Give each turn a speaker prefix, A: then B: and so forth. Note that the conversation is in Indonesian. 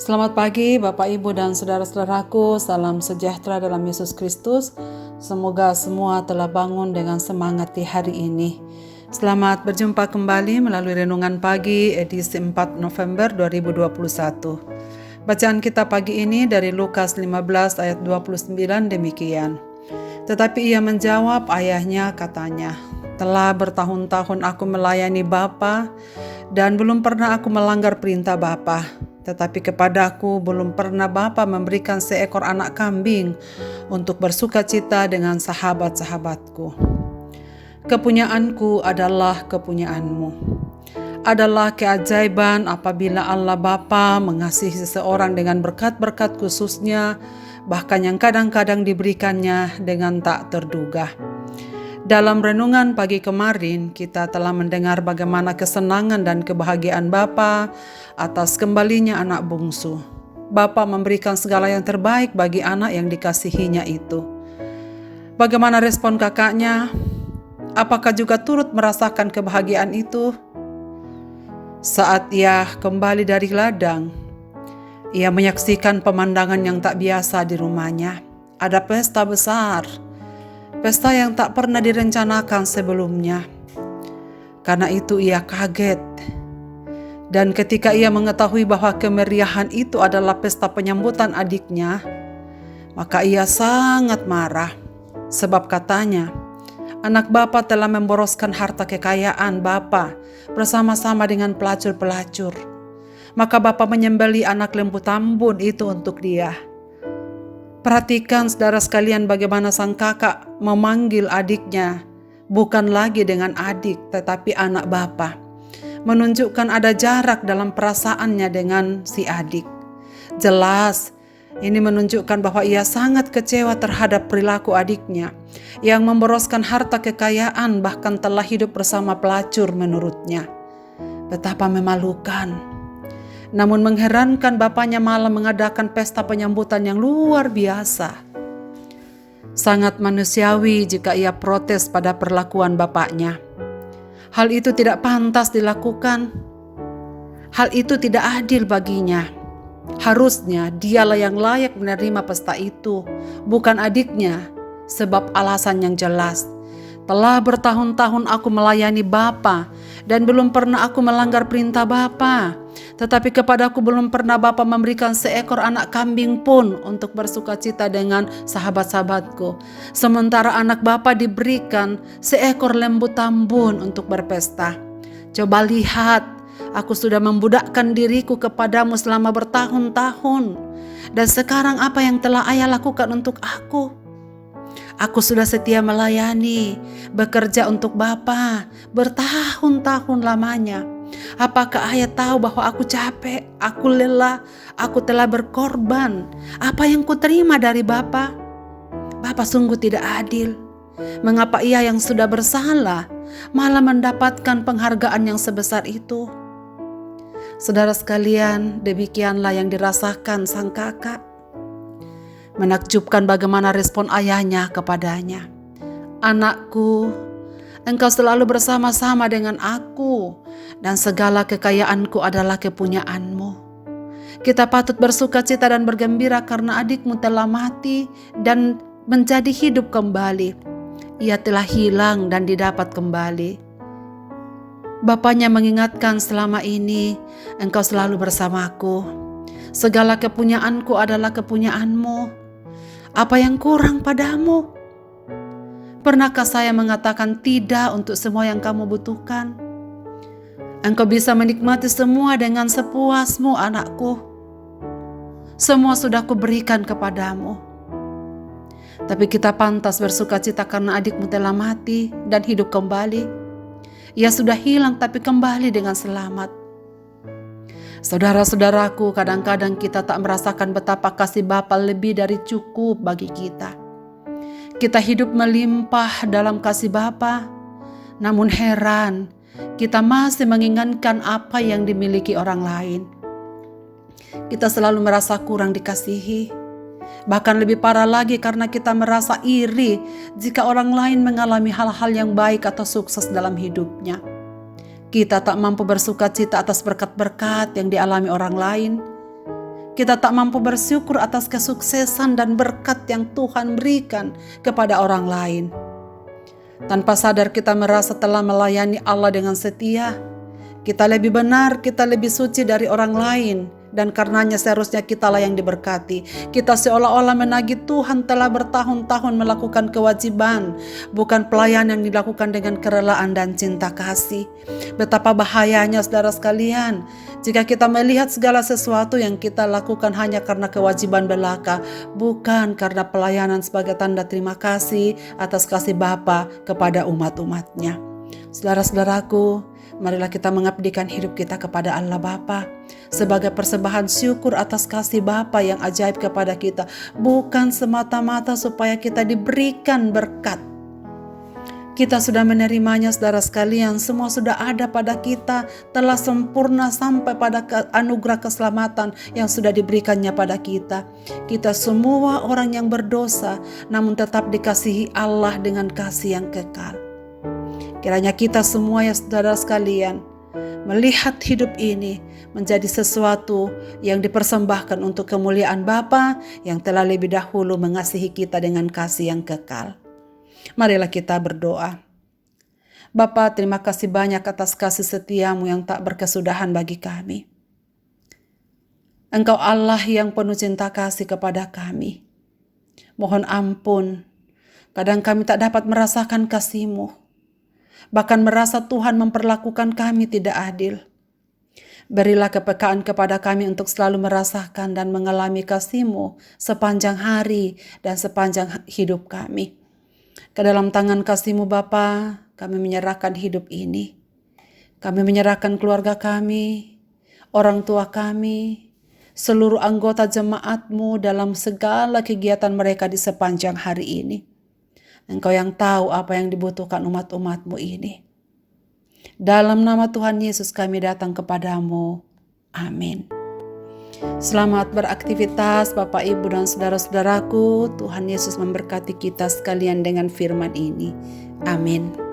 A: Selamat pagi Bapak Ibu dan saudara-saudaraku, salam sejahtera dalam Yesus Kristus. Semoga semua telah bangun dengan semangat di hari ini. Selamat berjumpa kembali melalui Renungan Pagi edisi 4 November 2021. Bacaan kita pagi ini dari Lukas 15 ayat 29 demikian. Tetapi ia menjawab ayahnya katanya, "Telah bertahun-tahun aku melayani Bapa dan belum pernah aku melanggar perintah Bapa. Tetapi kepadaku belum pernah Bapa memberikan seekor anak kambing untuk bersukacita dengan sahabat-sahabatku. Kepunyaanku adalah kepunyaanmu. Adalah keajaiban apabila Allah Bapa mengasihi seseorang dengan berkat-berkat khususnya, bahkan yang kadang-kadang diberikannya dengan tak terduga." Dalam renungan pagi kemarin, kita telah mendengar bagaimana kesenangan dan kebahagiaan Bapa atas kembalinya anak bungsu. Bapa memberikan segala yang terbaik bagi anak yang dikasihinya itu. Bagaimana respon kakaknya? Apakah juga turut merasakan kebahagiaan itu? Saat ia kembali dari ladang, ia menyaksikan pemandangan yang tak biasa di rumahnya. Ada pesta besar. Pesta yang tak pernah direncanakan sebelumnya. Karena itu ia kaget. Dan ketika ia mengetahui bahwa kemeriahan itu adalah pesta penyambutan adiknya, maka ia sangat marah. Sebab katanya, anak Bapa telah memboroskan harta kekayaan Bapa bersama-sama dengan pelacur-pelacur. Maka Bapa menyembelih anak lembu tambun itu untuk dia. Perhatikan saudara sekalian bagaimana sang kakak memanggil adiknya bukan lagi dengan adik tetapi anak Bapa. Menunjukkan ada jarak dalam perasaannya dengan si adik. Jelas ini menunjukkan bahwa ia sangat kecewa terhadap perilaku adiknya yang memboroskan harta kekayaan bahkan telah hidup bersama pelacur menurutnya. Betapa memalukan. Namun mengherankan bapaknya malah mengadakan pesta penyambutan yang luar biasa. Sangat manusiawi jika ia protes pada perlakuan bapaknya. Hal itu tidak pantas dilakukan. Hal itu tidak adil baginya. Harusnya dialah yang layak menerima pesta itu, bukan adiknya, sebab alasan yang jelas. Telah bertahun-tahun aku melayani Bapa dan belum pernah aku melanggar perintah Bapa. Tetapi kepadaku belum pernah Bapa memberikan seekor anak kambing pun untuk bersukacita dengan sahabat-sahabatku. Sementara anak Bapa diberikan seekor lembu tambun untuk berpesta. Coba lihat, aku sudah membudakkan diriku kepadamu selama bertahun-tahun. Dan sekarang apa yang telah Ayah lakukan untuk aku? Aku sudah setia melayani, bekerja untuk Bapa bertahun-tahun lamanya. Apakah Ayah tahu bahwa aku capek, aku lelah, aku telah berkorban? Apa yang kuterima dari Bapa? Bapa sungguh tidak adil. Mengapa Ia yang sudah bersalah malah mendapatkan penghargaan yang sebesar itu? Saudara sekalian, demikianlah yang dirasakan sang kakak. Menakjubkan bagaimana respon ayahnya kepadanya. "Anakku, engkau selalu bersama-sama dengan aku dan segala kekayaanku adalah kepunyaanmu. Kita patut bersukacita dan bergembira karena adikmu telah mati dan menjadi hidup kembali. Ia telah hilang dan didapat kembali." Bapaknya mengingatkan, "Selama ini engkau selalu bersamaku. Segala kepunyaanku adalah kepunyaanmu. Apa yang kurang padamu? Pernahkah saya mengatakan tidak untuk semua yang kamu butuhkan? Engkau bisa menikmati semua dengan sepuasmu, anakku. Semua sudah kuberikan kepadamu." Tapi kita pantas bersukacita karena adikmu telah mati dan hidup kembali. Ia sudah hilang tapi kembali dengan selamat. Saudara-saudaraku, kadang-kadang kita tak merasakan betapa kasih Bapa lebih dari cukup bagi kita. Kita hidup melimpah dalam kasih Bapa, namun heran, kita masih menginginkan apa yang dimiliki orang lain. Kita selalu merasa kurang dikasihi. Bahkan lebih parah lagi karena kita merasa iri jika orang lain mengalami hal-hal yang baik atau sukses dalam hidupnya. Kita tak mampu bersukacita atas berkat-berkat yang dialami orang lain. Kita tak mampu bersyukur atas kesuksesan dan berkat yang Tuhan berikan kepada orang lain. Tanpa sadar kita merasa telah melayani Allah dengan setia. Kita lebih benar, kita lebih suci dari orang lain. Dan karenanya seharusnya kitalah yang diberkati. Kita seolah-olah menagih Tuhan telah bertahun-tahun melakukan kewajiban, bukan pelayanan yang dilakukan dengan kerelaan dan cinta kasih. Betapa bahayanya saudara sekalian, jika kita melihat segala sesuatu yang kita lakukan hanya karena kewajiban belaka, bukan karena pelayanan sebagai tanda terima kasih atas kasih Bapa kepada umat-umatnya. Saudara-saudaraku, marilah kita mengabdikan hidup kita kepada Allah Bapa sebagai persembahan syukur atas kasih Bapa yang ajaib kepada kita, bukan semata-mata supaya kita diberikan berkat. Kita sudah menerimanya saudara sekalian, semua sudah ada pada kita, telah sempurna sampai pada anugerah keselamatan yang sudah diberikannya pada kita. Kita semua orang yang berdosa, namun tetap dikasihi Allah dengan kasih yang kekal. Kiranya kita semua ya saudara sekalian, melihat hidup ini menjadi sesuatu yang dipersembahkan untuk kemuliaan Bapa yang telah lebih dahulu mengasihi kita dengan kasih yang kekal. Marilah kita berdoa. Bapa, terima kasih banyak atas kasih setiamu yang tak berkesudahan bagi kami. Engkau Allah yang penuh cinta kasih kepada kami. Mohon ampun, kadang kami tak dapat merasakan kasih-Mu, bahkan merasa Tuhan memperlakukan kami tidak adil. Berilah kepekaan kepada kami untuk selalu merasakan dan mengalami kasih-Mu sepanjang hari dan sepanjang hidup kami. Ke dalam tangan kasih-Mu Bapa, kami menyerahkan hidup ini. Kami menyerahkan keluarga kami, orang tua kami, seluruh anggota jemaat-Mu dalam segala kegiatan mereka di sepanjang hari ini. Engkau yang tahu apa yang dibutuhkan umat-umat-Mu ini. Dalam nama Tuhan Yesus kami datang kepadamu. Amin. Selamat beraktivitas Bapak, Ibu, dan saudara-saudaraku. Tuhan Yesus memberkati kita sekalian dengan firman ini. Amin.